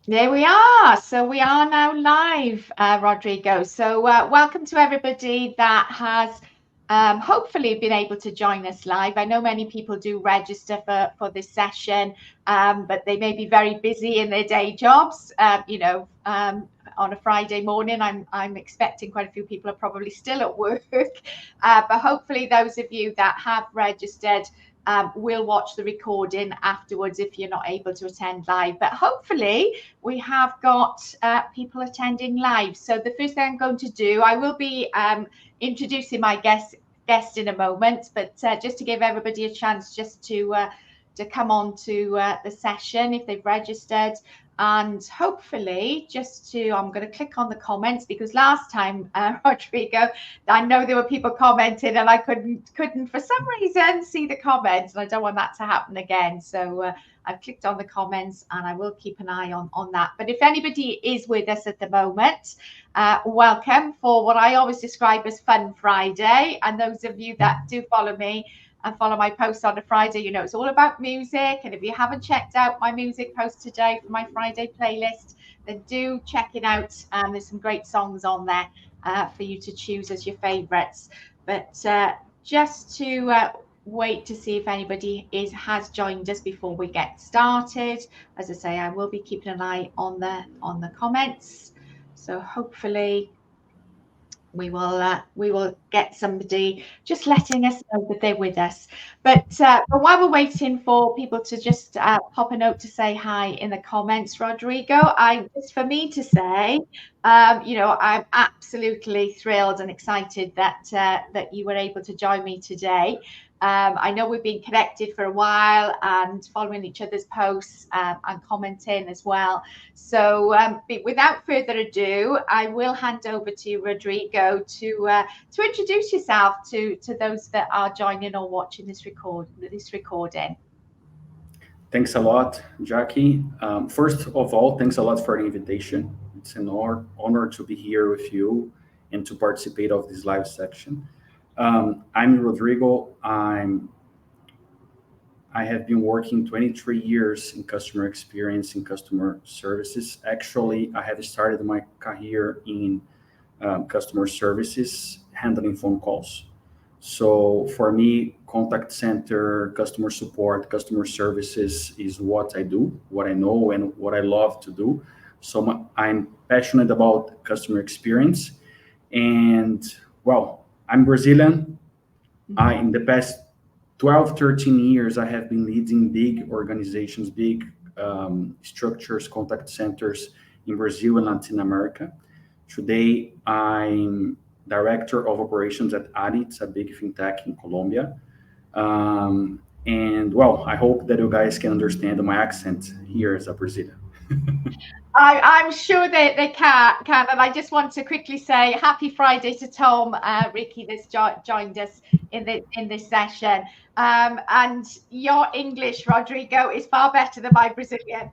There we are. So we are now live, Rodrigo. So welcome to everybody that has hopefully been able to join us live. I know many people do register for this session, but they may be very busy in their day jobs. On a Friday morning, I'm expecting quite a few people are probably still at work. But hopefully those of you that have registered will watch the recording afterwards if you're not able to attend live. But hopefully we have got people attending live. So the first thing I'm going to do, I will be introducing my guest in a moment, but just to give everybody a chance just to come on to the session if they've registered. And hopefully I'm going to click on the comments because last time, Rodrigo, I know there were people commenting and I couldn't for some reason see the comments, and I don't want that to happen again. So I've clicked on the comments and I will keep an eye on that. But if anybody is with us at the moment, welcome for what I always describe as Fun Friday. And those of you that do follow me and follow my posts on a Friday, you know it's all about music. And if you haven't checked out my music post today for my Friday playlist, then do check it out. There's some great songs on there for you to choose as your favorites. But just to wait to see if anybody has joined us before we get started. As I say, I will be keeping an eye on the comments. So hopefully we will get somebody just letting us know that they're with us. But while we're waiting for people to just pop a note to say hi in the comments, Rodrigo, just for me to say, I'm absolutely thrilled and excited that you were able to join me today. I know we've been connected for a while and following each other's posts and commenting as well. So without further ado, I will hand over to Rodrigo to introduce yourself to those that are joining or watching this recording. Thanks a lot, Jackie. First of all, thanks a lot for the invitation. It's an honor to be here with you and to participate of this live section. I'm Rodrigo. I have been working 23 years in customer experience and customer services. Actually, I have started my career in customer services, handling phone calls. So for me, contact center, customer support, customer services is what I do, what I know, and what I love to do. So I'm passionate about customer experience. And well, I'm Brazilian. In the past 12, 13 years, I have been leading big organizations, big structures, contact centers in Brazil and Latin America. Today, I'm director of operations at ADI. It's a big fintech in Colombia. And well, I hope that you guys can understand my accent here as a Brazilian. I'm sure they can. And I just want to quickly say happy Friday to Tom, Ricky, that's joined us in this session. And your English, Rodrigo, is far better than my Brazilian.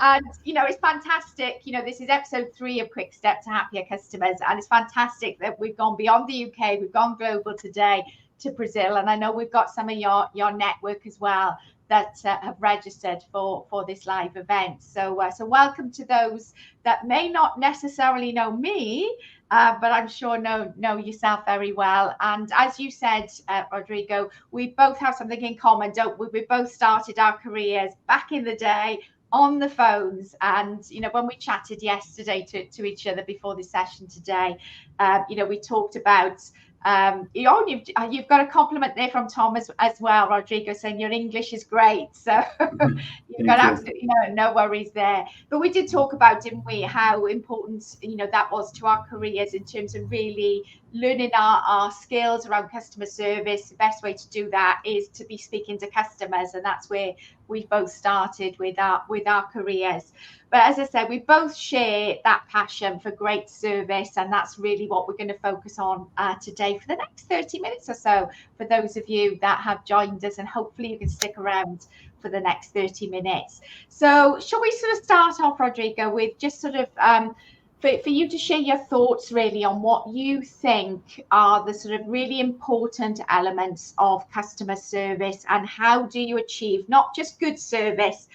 And it's fantastic. This is episode 3 of Quick Step to Happier Customers, and it's fantastic that we've gone beyond the UK, we've gone global today to Brazil, and I know we've got some of your network as well that have registered for this live event. So welcome to those that may not necessarily know me, but I'm sure know yourself very well. And as you said, Rodrigo, we both have something in common, don't we? We both started our careers back in the day on the phones, and when we chatted yesterday to each other before this session today, we talked about you've got a compliment there from Tom as well, Rodrigo, saying your English is great. So you've got absolutely no worries there. But we did talk about, didn't we, how important that was to our careers in terms of really learning our skills around customer service. The best way to do that is to be speaking to customers, and that's where we both started with our careers. But as I said, we both share that passion for great service, and that's really what we're going to focus on today for the next 30 minutes or so, for those of you that have joined us, and hopefully you can stick around for the next 30 minutes. So shall we sort of start off, Rodrigo, with just sort of for you to share your thoughts really on what you think are the sort of really important elements of customer service, and how do you achieve not just good service,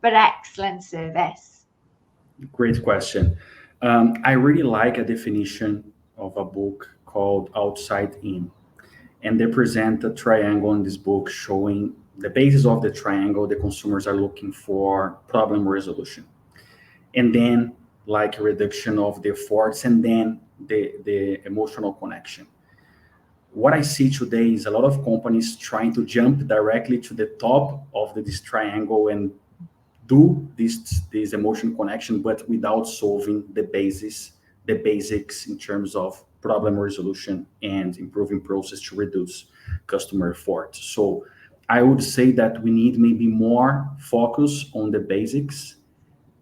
for excellent service? Great question. I really like a definition of a book called Outside In, and they present a triangle in this book showing the basis of the triangle. The consumers are looking for problem resolution, and then like a reduction of the efforts, and then the emotional connection. What I see today is a lot of companies trying to jump directly to the top of this triangle and do this emotion connection, but without solving the basics in terms of problem resolution and improving process to reduce customer effort. So I would say that we need maybe more focus on the basics,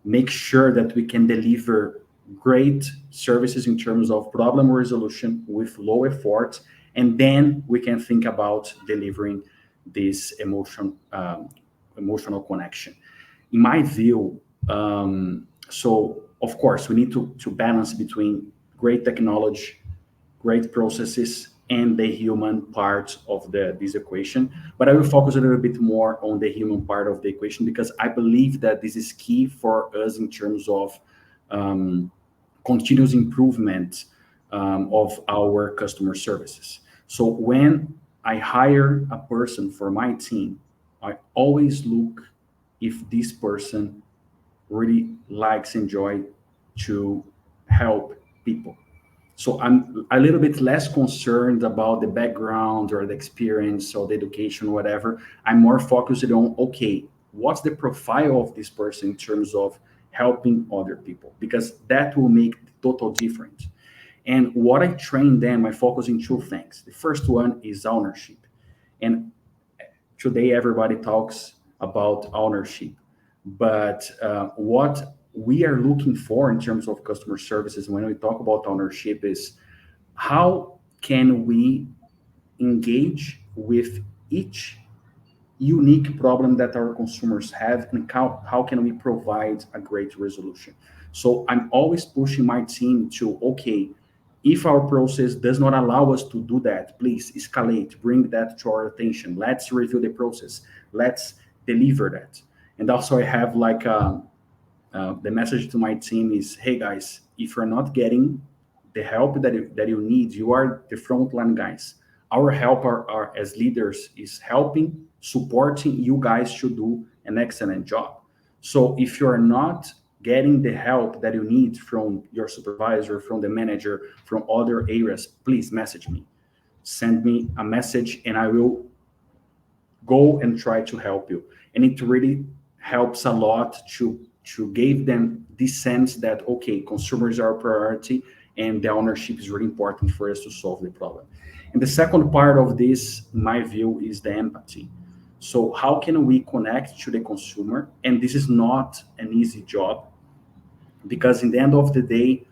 make sure that we can deliver great services in terms of problem resolution with low effort, and then we can think about delivering this emotional connection. In my view, so of course we need to balance between great technology, great processes, and the human part of this equation. But I will focus a little bit more on the human part of the equation, because I believe that this is key for us in terms of continuous improvement of our customer services. So when I hire a person for my team, I always look if this person really likes, enjoy to help people. So I'm a little bit less concerned about the background or the experience or the education, whatever. I'm more focused on, okay, what's the profile of this person in terms of helping other people? Because that will make the total difference. And what I train them, I focus in two things. The first one is ownership. And today everybody talks about ownership, but what we are looking for in terms of customer services when we talk about ownership is how can we engage with each unique problem that our consumers have, and how can we provide a great resolution. So I'm always pushing my team to, okay, if our process does not allow us to do that, please escalate, bring that to our attention. Let's review the process. Let's deliver that. And also I have like the message to my team is, hey guys, if you're not getting the help that you need, you are the frontline guys. Our help are as leaders is helping, supporting you guys to do an excellent job. So if you're not getting the help that you need from your supervisor, from the manager, from other areas, please message me. Send me a message and I will go and try to help you. And it really helps a lot to give them this sense that, okay, consumers are a priority and the ownership is really important for us to solve the problem. And the second part of this, in my view, is the empathy. So how can we connect to the consumer? And this is not an easy job, because in the end of the day,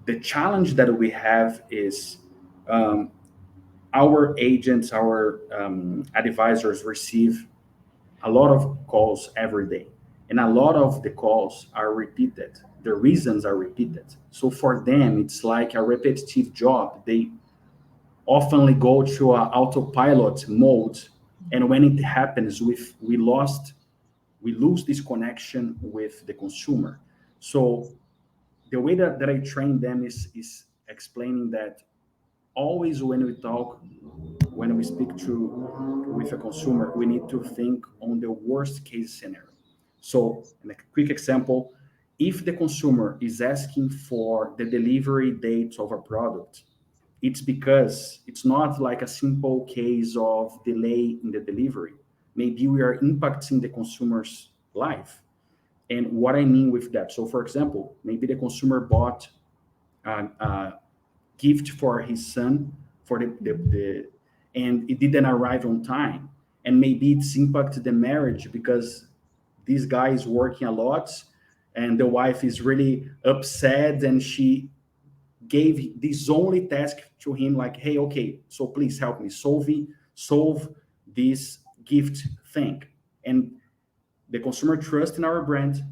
the challenge that we have is our agents, our advisors receive a lot of calls every day, and a lot of the calls are repeated. The reasons are repeated. So for them, it's like a repetitive job. They often go to an autopilot mode, and when it happens, we lose this connection with the consumer. So the way that I train them is explaining that always when we speak to with a consumer, we need to think on the worst case scenario. So, in a quick example, if the consumer is asking for the delivery date of a product, it's because it's not like a simple case of delay in the delivery. Maybe we are impacting the consumer's life. And what I mean with that, so for example, maybe the consumer bought a gift for his son for the and it didn't arrive on time, and maybe it's impacted the marriage because this guy is working a lot and the wife is really upset, and she gave this only task to him, like, hey, okay, so please help me solve this gift thing. And the consumer trust in our brand,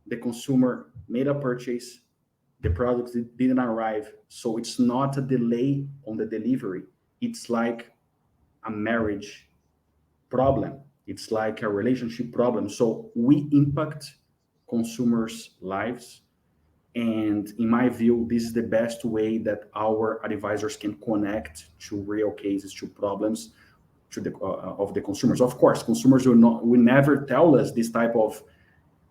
the consumer made a purchase, the product didn't arrive. So it's not a delay on the delivery. It's like a marriage problem. It's like a relationship problem. So we impact consumers' lives. And in my view, this is the best way that our advisors can connect to real cases, to problems, to the of the consumers. Of course, consumers will never tell us this type of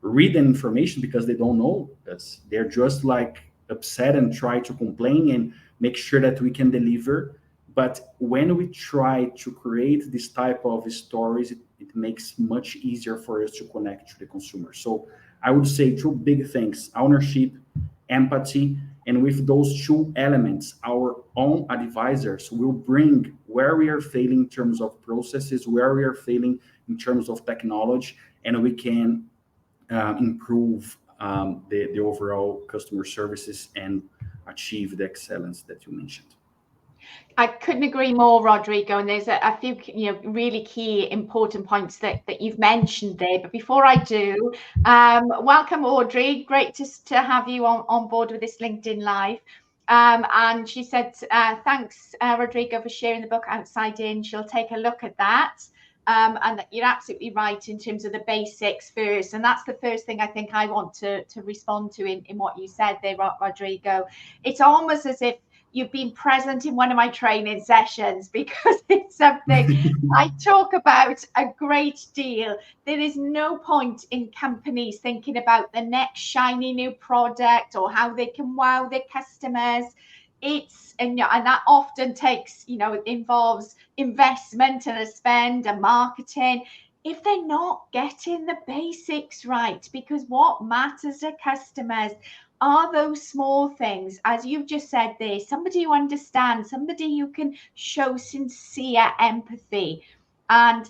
written information because they don't know us. They're just like upset and try to complain and make sure that we can deliver. But when we try to create this type of stories, it makes much easier for us to connect to the consumer. So I would say two big things: ownership, empathy. And with those two elements, our own advisors will bring where we are failing in terms of processes, where we are failing in terms of technology, and we can improve the overall customer services and achieve the excellence that you mentioned. I couldn't agree more, Rodrigo. And there's a few, really key important points that you've mentioned there. But before I do, welcome, Audrey. Great to have you on board with this LinkedIn Live. And she said, thanks, Rodrigo, for sharing the book Outside In. She'll take a look at that. And you're absolutely right in terms of the basics first. And that's the first thing I think I want to respond to in what you said there, Rodrigo. It's almost as if you've been present in one of my training sessions, because it's something I talk about a great deal. There is no point in companies thinking about the next shiny new product or how they can wow their customers. And that often takes, involves investment and a spend and marketing, if they're not getting the basics right. Because what matters to customers are those small things, as you've just said there, somebody who understands, somebody who can show sincere empathy. And,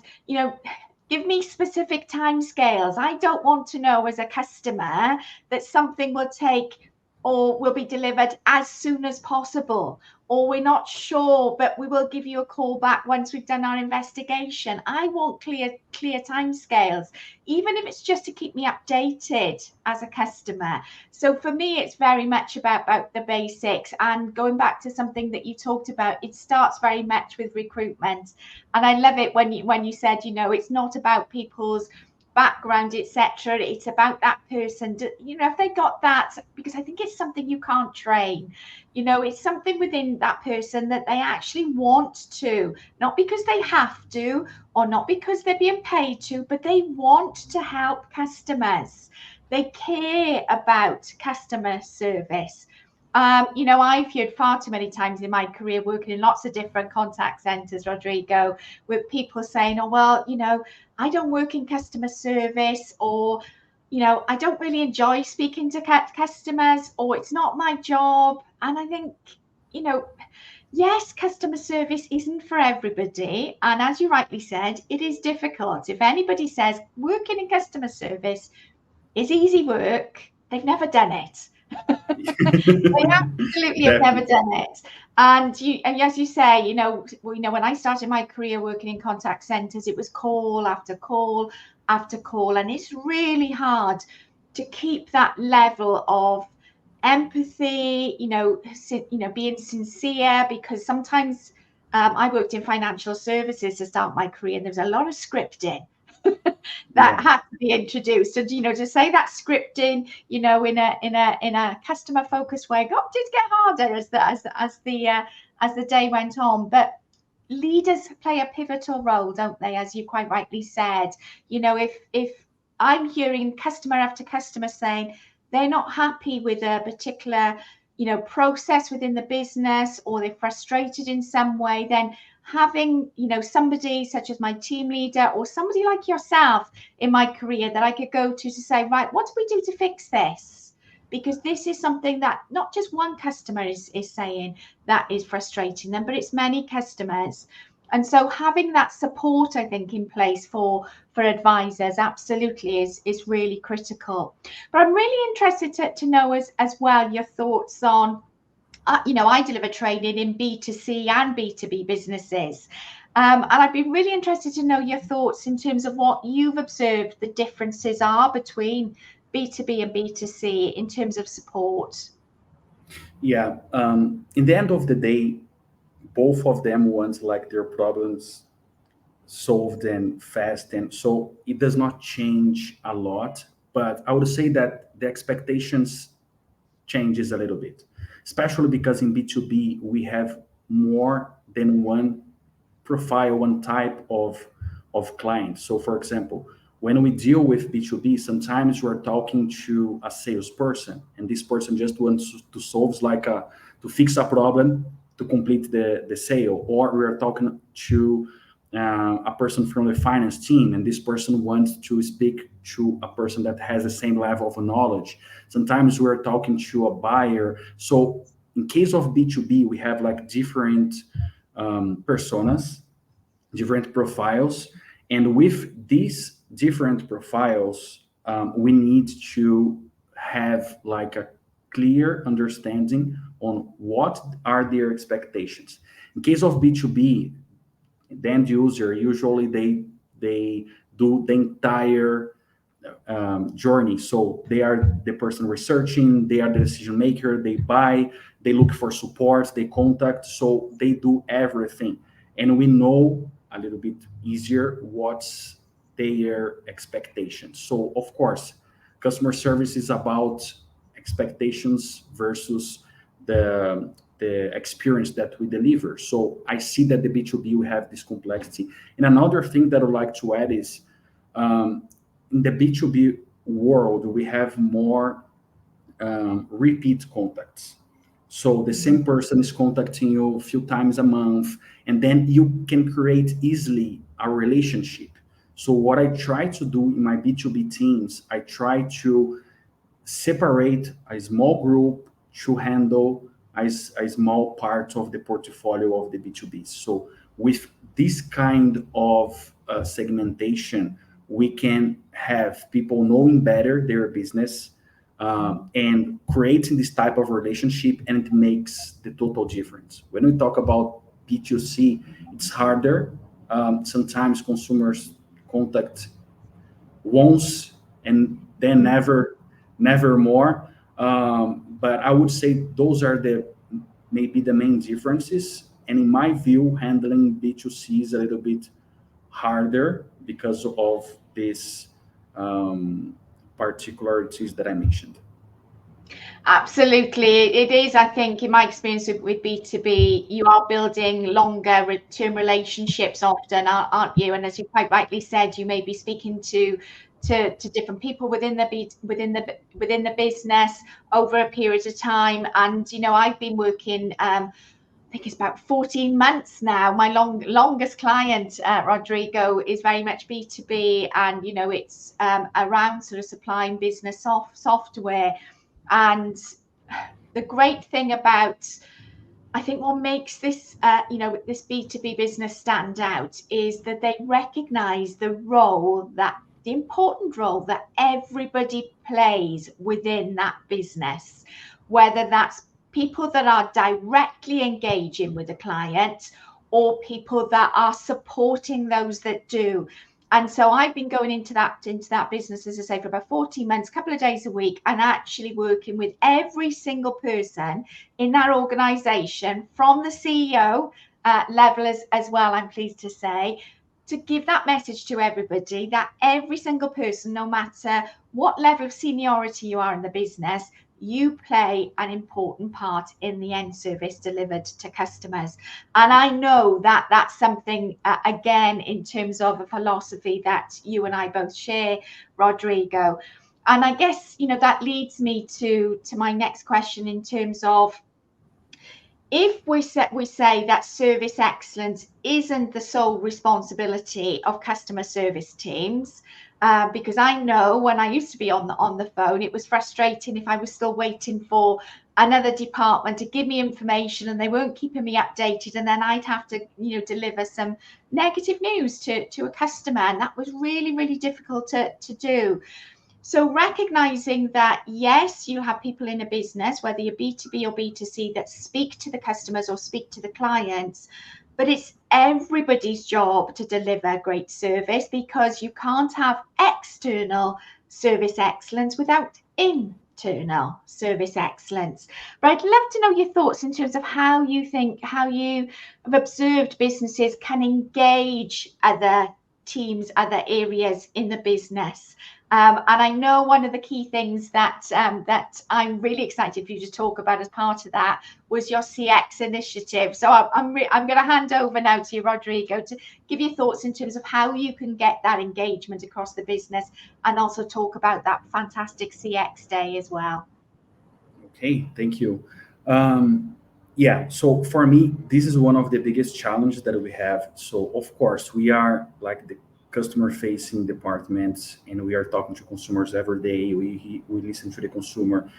give me specific timescales. I don't want to know as a customer that something will take or will be delivered as soon as possible, or we're not sure, but we will give you a call back once we've done our investigation. I want clear timescales, even if it's just to keep me updated as a customer. So for me, it's very much about the basics. And going back to something that you talked about, it starts very much with recruitment. And I love it when you said, it's not about people's background, etc. It's about that person, if they got that, because I think it's something you can't train. It's something within that person that they actually want to, not because they have to or not because they're being paid to, but they want to help customers. They care about customer service. I've heard far too many times in my career working in lots of different contact centers, Rodrigo, with people saying, oh, well, I don't work in customer service, or, I don't really enjoy speaking to customers, or it's not my job. And I think, yes, customer service isn't for everybody. And as you rightly said, it is difficult. If anybody says working in customer service is easy work, they've never done it. They absolutely have never done it. And as you say, when I started my career working in contact centers, it was call after call after call, and it's really hard to keep that level of empathy, being sincere, because sometimes I worked in financial services to start my career, and there was a lot of scripting that had to be introduced. And to say that scripting, in a customer focused way, did get harder as the day went on. But leaders play a pivotal role, don't they? As you quite rightly said, if I'm hearing customer after customer saying they're not happy with a particular process within the business, or they're frustrated in some way, then having somebody such as my team leader or somebody like yourself in my career that I could go to say, right, what do we do to fix this? Because this is something that not just one customer is saying that is frustrating them, but it's many customers. And so having that support, I think, in place for advisors absolutely is really critical. But I'm really interested to know as well your thoughts on, I deliver training in B2C and B2B businesses. And I'd be really interested to know your thoughts in terms of what you've observed the differences are between B2B and B2C in terms of support. Yeah. In the end of the day, both of them want like their problems solved and fast, and so it does not change a lot but I would say that the expectations changes a little bit, especially because in B2B we have more than one profile, one type of client. So for example, when we deal with B2B, sometimes we're talking to a salesperson and this person just wants to solve like to fix a problem to complete the sale, or we're talking to a person from the finance team and this person wants to speak to a person that has the same level of knowledge. Sometimes we're talking to a buyer. So in case of B2B, we have like different personas, different profiles, and with these different profiles, we need to have like a clear understanding on what are their expectations. In case of B2B, the end user usually they do the entire journey. So they are the person researching, they are the decision maker, they buy, they look for support, they contact, so they do everything. And we know a little bit easier what's their expectations. So of course, customer service is about expectations versus the experience that we deliver. So I see that the B2B will have this complexity. And another thing that I would like to add is in the B2B world, we have more repeat contacts. So the same person is contacting you a few times a month, and then you can create easily a relationship. So what I try to do in my B2B teams, I try to separate a small group to handle a small part of the portfolio of the B2B. So with this kind of segmentation, we can have people knowing better their business and creating this type of relationship, and it makes the total difference. When we talk about B2C, it's harder. Sometimes consumers contact once and then never more. But I would say those are maybe the main differences. And in my view, handling B2C is a little bit harder because of these particularities that I mentioned. Absolutely, it is. I think, in my experience with B2B, you are building longer term relationships often, aren't you? And as you quite rightly said, you may be speaking to different people within the business over a period of time. And I've been working. I think it's about 14 months now. My longest client, Rodrigo, is very much B2B, and it's around sort of supplying business software. And the great thing about, I think, what makes this this B2B business stand out is that they recognize the important role that everybody plays within that business, whether that's people that are directly engaging with a client or people that are supporting those that do. And so I've been going into that business, as I say, for about 14 months, a couple of days a week, and actually working with every single person in that organization, from the CEO level as well, I'm pleased to say, to give that message to everybody that every single person, no matter what level of seniority you are in the business, you play an important part in the end service delivered to customers. And I know that that's something, again, in terms of a philosophy that you and I both share, Rodrigo. And I guess, that leads me to my next question in terms of, if we say that service excellence isn't the sole responsibility of customer service teams, because I know when I used to be on the phone, it was frustrating if I was still waiting for another department to give me information and they weren't keeping me updated, and then I'd have to deliver some negative news to a customer, and that was really, really difficult to do. So recognizing that, yes, you have people in a business, whether you're B2B or B2C, that speak to the customers or speak to the clients, but it's everybody's job to deliver great service, because you can't have external service excellence without internal service excellence. But I'd love to know your thoughts in terms of how you have observed businesses can engage other teams, other areas in the business. And I know one of the key things that that I'm really excited for you to talk about as part of that was your CX initiative. So I'm going to hand over now to you, Rodrigo, to give your thoughts in terms of how you can get that engagement across the business, and also talk about that fantastic CX day as well. Okay, thank you. Um, yeah, so for me, this is one of the biggest challenges that we have. So of course, we are like the customer-facing departments, and we are talking to consumers every day. We listen to the consumer,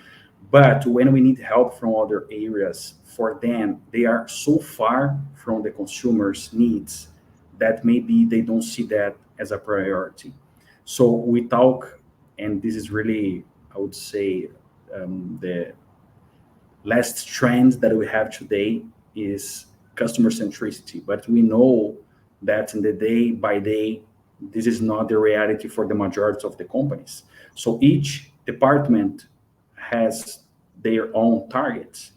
but when we need help from other areas, for them, they are so far from the consumer's needs that maybe they don't see that as a priority. So we talk, and this is really, I would say, the last trend that we have today is customer centricity. But we know that in the day by day, this is not the reality for the majority of the companies. So each department has their own targets,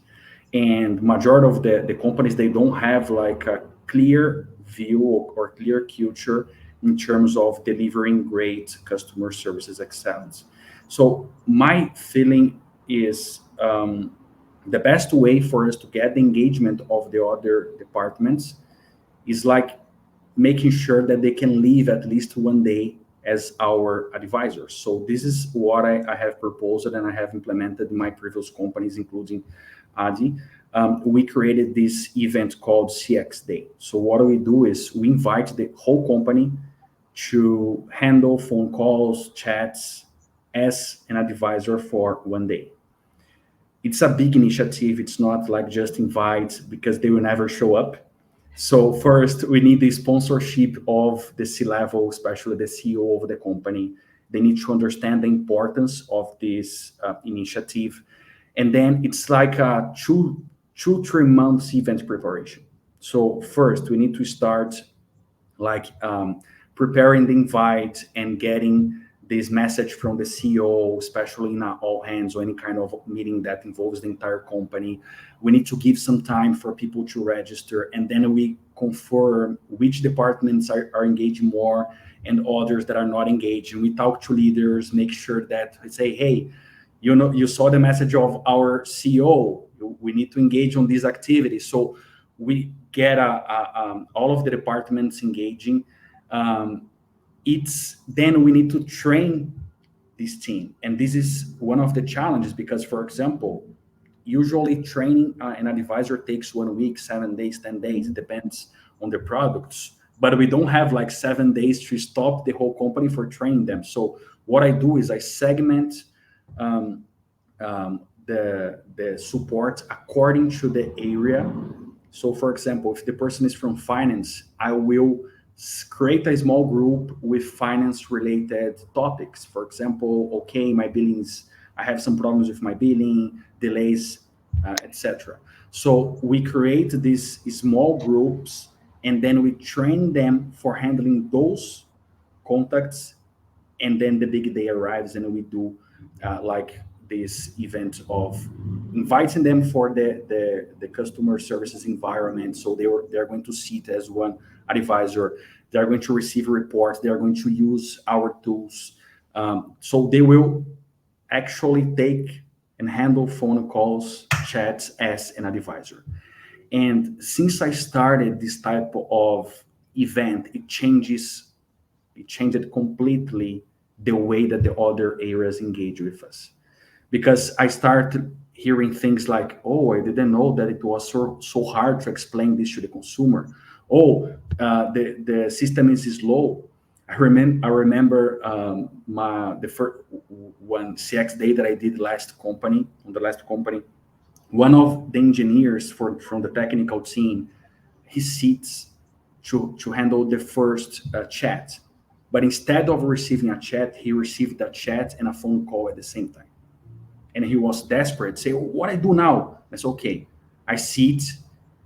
and majority of the companies, they don't have like a clear view or clear culture in terms of delivering great customer services excellence. So my feeling is, the best way for us to get the engagement of the other departments is like making sure that they can leave at least one day as our advisors. So this is what I have proposed and I have implemented in my previous companies, including Adi. We created this event called CX Day. So what we do is we invite the whole company to handle phone calls, chats as an advisor for one day. It's a big initiative. It's not like just invite because they will never show up. So first, we need the sponsorship of the C-level, especially the CEO of the company. They need to understand the importance of this initiative, and then it's like a 3 months event preparation. So first, we need to start like preparing the invite and getting this message from the CEO, especially in all hands or any kind of meeting that involves the entire company. We need to give some time for people to register, and then we confirm which departments are engaging more and others that are not engaged. And we talk to leaders, make sure that we say, hey, you saw the message of our CEO. We need to engage on these activities. So we get all of the departments engaging. It's then we need to train this team, and this is one of the challenges because, for example, usually training an advisor takes 1 week, 7 days, 10 days. It depends on the products, but we don't have like 7 days to stop the whole company for training them. So what I do is I segment um, the support according to the area. So for example, if the person is from finance, I will create a small group with finance related topics. For example, okay, my billings, I have some problems with my billing, delays, etc. So we create these small groups, and then we train them for handling those contacts, and then the big day arrives and we do like this event of inviting them for the customer services environment. So they're going to sit as one advisor, they're going to receive reports, they're going to use our tools. So they will actually take and handle phone calls, chats as an advisor. And since I started this type of event, it changed completely the way that the other areas engage with us. Because I started hearing things like, oh, I didn't know that it was so hard to explain this to the consumer. Oh, the system is slow. I remember the first one CX day that I did on the last company. One of the engineers from the technical team, he sits to handle the first chat. But instead of receiving a chat, he received a chat and a phone call at the same time. And he was desperate, say, what I do now? I said, okay, I sit,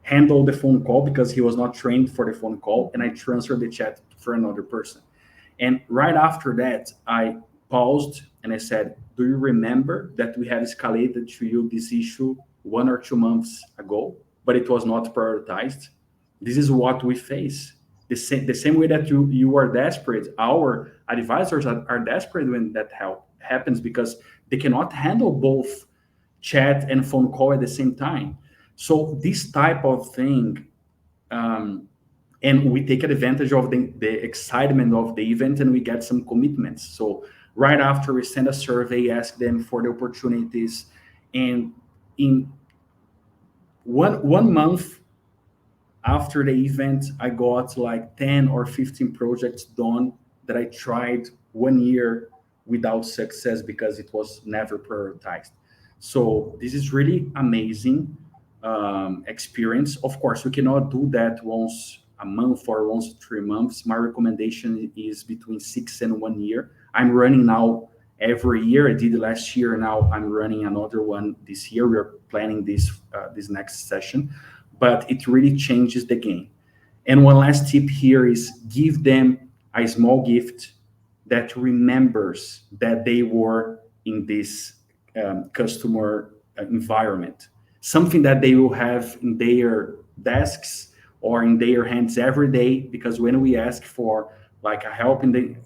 handle the phone call because he was not trained for the phone call, and I transfer the chat for another person. And right after that, I paused and I said, do you remember that we have escalated to you this issue 1 or 2 months ago, but it was not prioritized? This is what we face. the same way that you are desperate, our advisors are desperate when that help happens, because they cannot handle both chat and phone call at the same time. So this type of thing, and we take advantage of the excitement of the event, and we get some commitments. So right after, we send a survey, ask them for the opportunities, and in one month after the event, I got like 10 or 15 projects done that I tried 1 year without success because it was never prioritized. So this is really amazing experience. Of course, we cannot do that once a month or once 3 months. My recommendation is between 6 and 1 year. I'm running now every year. I did last year. Now I'm running another one this year. We're planning this next session, but it really changes the game. And one last tip here is give them a small gift that remembers that they were in this customer environment, something that they will have in their desks or in their hands every day. Because when we ask for like a help in the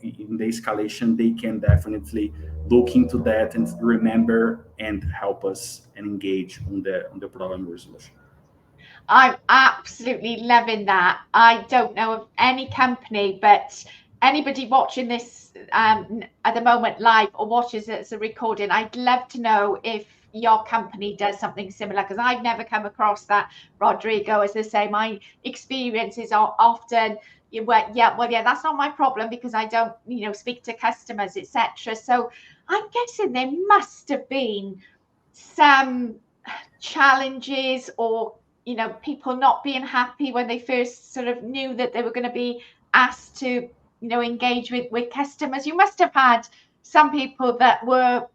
escalation, they can definitely look into that and remember and help us and engage on the problem resolution. I'm absolutely loving that. I don't know of any company, but anybody watching this at the moment live or watches it as a recording, I'd love to know if your company does something similar, because I've never come across that, Rodrigo. As I say, my experiences are often yeah, that's not my problem because I don't, speak to customers, etc. So I'm guessing there must have been some challenges, or people not being happy when they first sort of knew that they were going to be asked to engage with customers. You must have had some people that were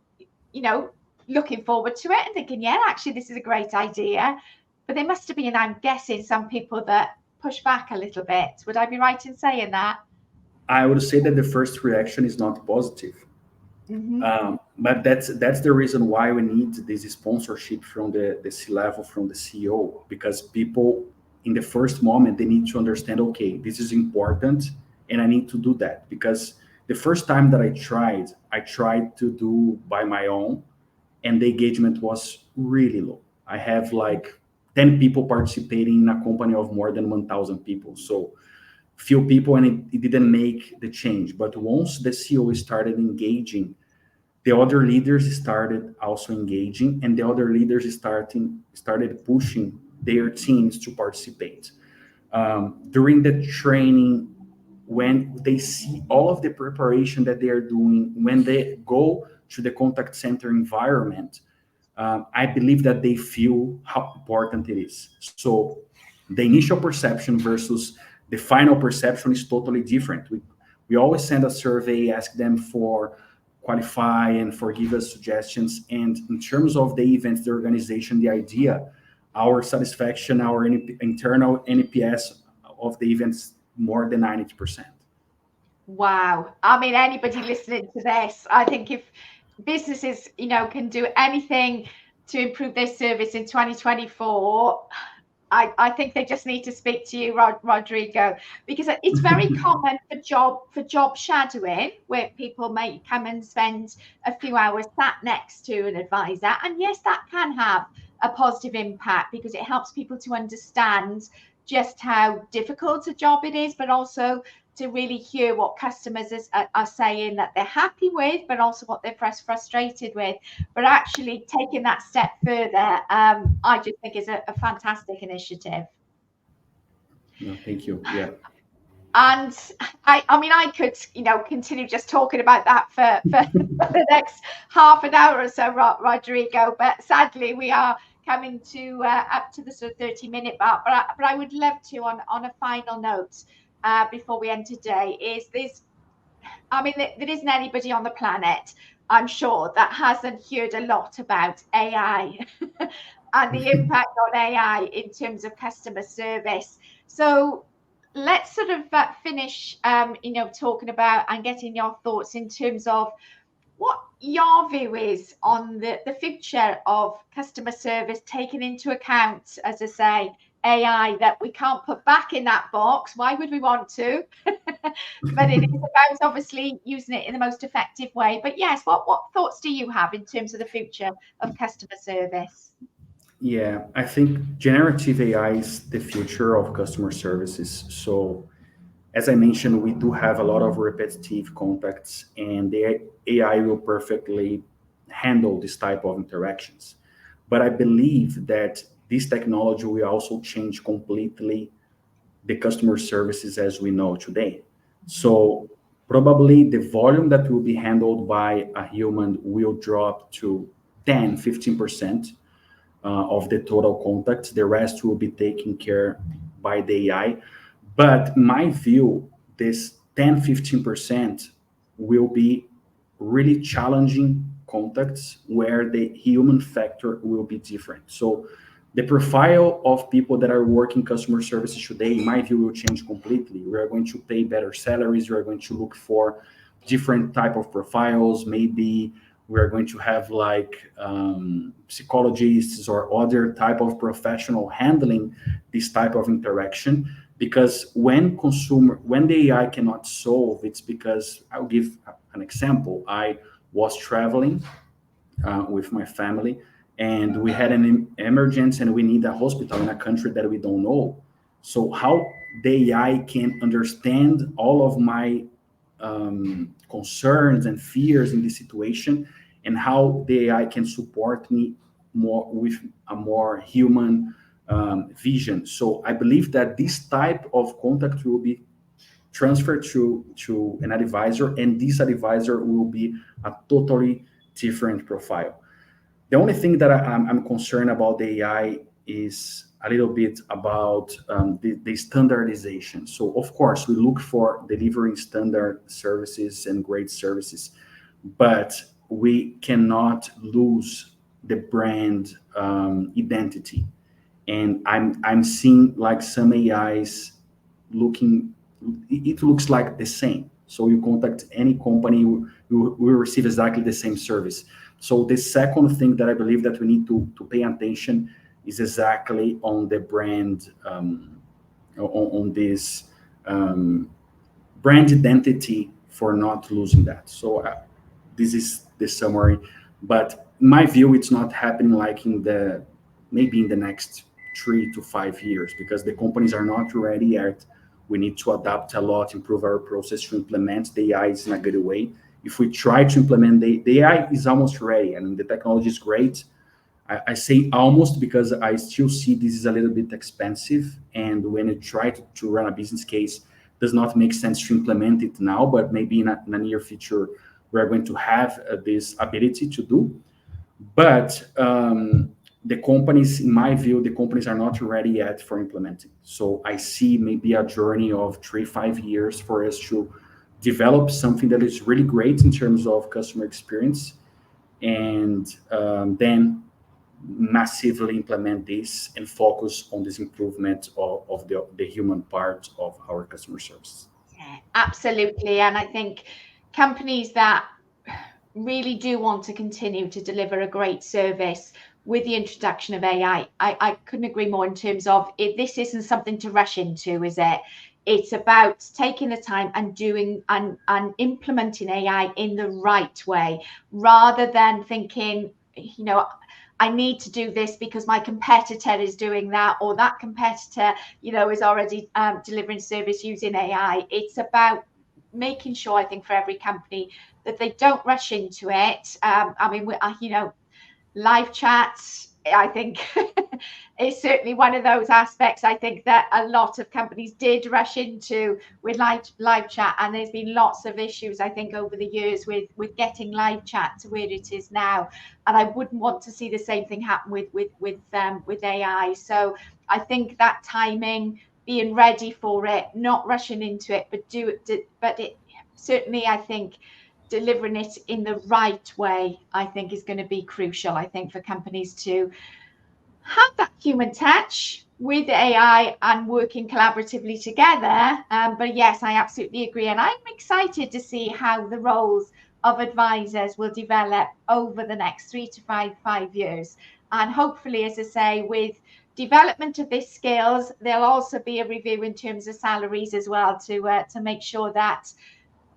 looking forward to it and thinking, yeah, actually this is a great idea, but there must have been, I'm guessing, some people that push back a little bit. Would I be right in saying that? I would say that the first reaction is not positive. Mm-hmm. But that's the reason why we need this sponsorship from the C level, from the CEO, because people in the first moment, they need to understand, okay, this is important and I need to do that. Because the first time that I tried to do by my own, and the engagement was really low. I have like 10 people participating in a company of more than 1,000 people. So few people, and it didn't make the change. But once the CEO started engaging, the other leaders started also engaging, and the other leaders started pushing their teams to participate. During the training, when they see all of the preparation that they are doing, when they go to the contact center environment, I believe that they feel how important it is. So the initial perception versus the final perception is totally different. We always send a survey, ask them for qualify and for give us suggestions. And in terms of the events, the organization, the idea, our satisfaction, our internal NPS of the events, more than 90%. Wow. I mean, anybody listening to this, I think if businesses, can do anything to improve their service in 2024, I think they just need to speak to you, Rodrigo, because it's very common for job shadowing, where people may come and spend a few hours sat next to an advisor. And yes, that can have a positive impact because it helps people to understand just how difficult a job it is, but also to really hear what customers are saying that they're happy with, but also what they're frustrated with. But actually taking that step further, I just think is a fantastic initiative. No, thank you. Yeah. And I mean, I could, continue just talking about that for the next half an hour or so, Rodrigo. But sadly, we are coming to up to the sort of 30-minute mark. But I would love to, on a final note, before we end today, is this. I mean, there isn't anybody on the planet, I'm sure, that hasn't heard a lot about AI and the impact on AI in terms of customer service. So let's sort of finish, talking about and getting your thoughts in terms of what your view is on the future of customer service, taking into account, as I say, AI that we can't put back in that box. Why would we want to? But it is about obviously using it in the most effective way. But yes, what thoughts do you have in terms of the future of customer service? Yeah, I think generative AI is the future of customer services. So, as I mentioned, we do have a lot of repetitive contacts, and the AI will perfectly handle this type of interactions. But I believe that this technology will also change completely the customer services as we know today. So probably the volume that will be handled by a human will drop to 10, 15% of the total contacts. The rest will be taken care by the AI. But my view, this 10, 15% will be really challenging contacts where the human factor will be different. So the profile of people that are working customer services today, in my view, will change completely. We are going to pay better salaries. We are going to look for different type of profiles. Maybe we are going to have like psychologists or other type of professional handling this type of interaction, because when the AI cannot solve, it's because I'll give an example. I was traveling with my family, and we had an emergency, and we need a hospital in a country that we don't know. So how the AI can understand all of my concerns and fears in this situation, and how the AI can support me more with a more human vision. So I believe that this type of contact will be transferred to an advisor, and this advisor will be a totally different profile. The only thing that I'm concerned about the AI is a little bit about the standardization. So, of course, we look for delivering standard services and great services, but we cannot lose the brand identity. And I'm seeing like some AIs looking, it looks like the same. So you contact any company, you will receive exactly the same service. So the second thing that I believe that we need to pay attention is exactly on the brand, on this brand identity, for not losing that. So this is the summary. But in my view, it's not happening like maybe in the next 3 to 5 years, because the companies are not ready yet. We need to adapt a lot, improve our process to implement the AI in a good way. If we try to implement the AI is almost ready. I mean, the technology is great. I say almost because I still see this is a little bit expensive. And when you try to run a business case, does not make sense to implement it now, but maybe in a near future, we're going to have this ability to do. But the companies, in my view, the companies are not ready yet for implementing. So I see maybe a journey of 3, 5 years for us to develop something that is really great in terms of customer experience, and then massively implement this and focus on this improvement of the human part of our customer service. Yeah, absolutely. And I think companies that really do want to continue to deliver a great service with the introduction of AI, I couldn't agree more in terms of this isn't something to rush into, is it? It's about taking the time and doing and implementing AI in the right way, rather than thinking, I need to do this because my competitor is doing that, or that competitor, is already delivering service using AI. It's about making sure, I think, for every company that they don't rush into it. I mean, live chats, I think, is certainly one of those aspects. I think that a lot of companies did rush into with live chat, and there's been lots of issues, I think, over the years with getting live chat to where it is now. And I wouldn't want to see the same thing happen with AI. So I think that timing, being ready for it, not rushing into it, but it certainly, I think, delivering it in the right way, I think, is going to be crucial, I think, for companies to have that human touch with AI and working collaboratively together. But yes, I absolutely agree. And I'm excited to see how the roles of advisors will develop over the next 3 to 5 years. And hopefully, as I say, with development of their skills. There'll also be a review in terms of salaries as well to make sure that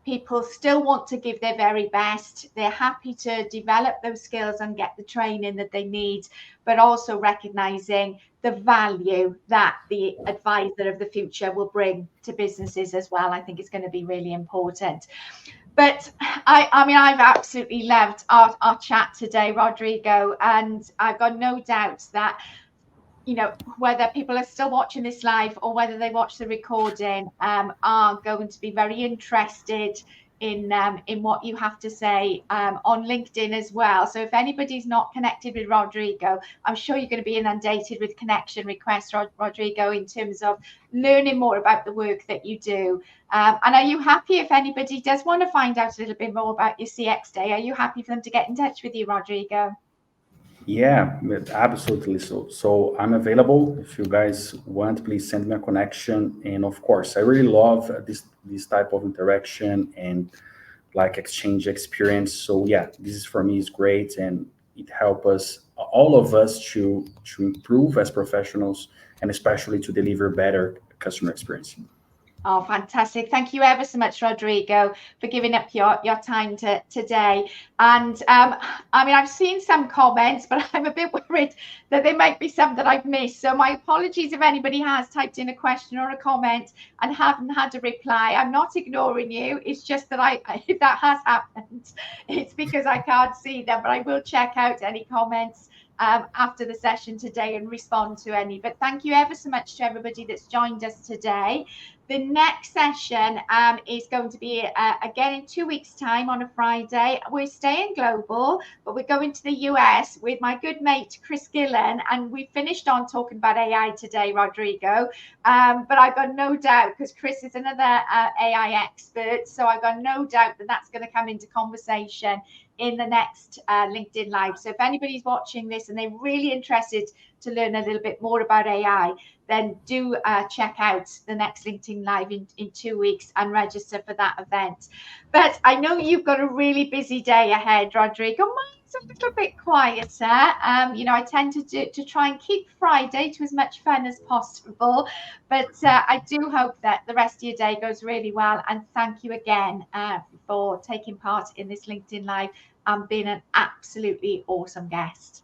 people still want to give their very best. They're happy to develop those skills and get the training that they need, but also recognizing the value that the advisor of the future will bring to businesses as well. I think it's going to be really important. But I mean, I've absolutely loved our chat today, Rodrigo, and I've got no doubt that, you know, whether people are still watching this live or whether they watch the recording, are going to be very interested in what you have to say on LinkedIn as well. So if anybody's not connected with Rodrigo, I'm sure you're going to be inundated with connection requests, Rodrigo, in terms of learning more about the work that you do. And are you happy if anybody does want to find out a little bit more about your CX Day? Are you happy for them to get in touch with you, Rodrigo? Yeah, absolutely. So I'm available. If you guys want, please send me a connection. And of course, I really love this type of interaction and like exchange experience. So yeah, this is for me is great, and it helps us, all of us, to improve as professionals, and especially to deliver better customer experience. Oh, fantastic. Thank you ever so much, Rodrigo, for giving up your time today. And I mean, I've seen some comments, but I'm a bit worried that there might be some that I've missed. So my apologies if anybody has typed in a question or a comment and haven't had a reply. I'm not ignoring you. It's just that if that has happened, it's because I can't see them, but I will check out any comments after the session today and respond to any. But thank you ever so much to everybody that's joined us today. The next session is going to be again in 2 weeks' time on a Friday. We're staying global, but we're going to the US with my good mate Chris Gillen, and we finished on talking about AI today, Rodrigo. But I've got no doubt, because Chris is another AI expert, so I've got no doubt that that's going to come into conversation in the next LinkedIn Live. So if anybody's watching this and they're really interested to learn a little bit more about AI, then do check out the next LinkedIn Live in 2 weeks and register for that event. But I know you've got a really busy day ahead, Rodrigo. Mine's a little bit quieter. You know, I tend to try and keep Friday to as much fun as possible. But I do hope that the rest of your day goes really well. And thank you again for taking part in this LinkedIn Live and being an absolutely awesome guest.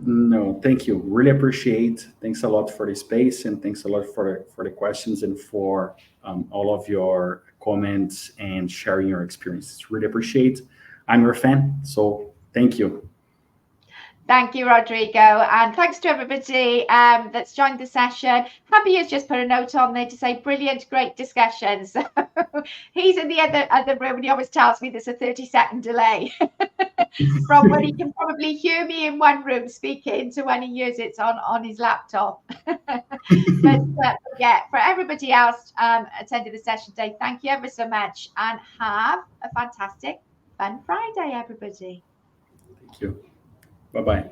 No, thank you. Really appreciate. Thanks a lot for the space, and thanks a lot for the questions, and for all of your comments and sharing your experiences. Really appreciate. I'm your fan, so thank you. Thank you, Rodrigo. And thanks to everybody that's joined the session. Happy has just put a note on there to say, brilliant, great discussions. He's in the other room, and he always tells me there's a 30-second delay from when he can probably hear me in one room speaking to when he hears it on his laptop. But yeah, for everybody else attending the session today, thank you ever so much, and have a fantastic, fun Friday, everybody. Thank you. Bye-bye.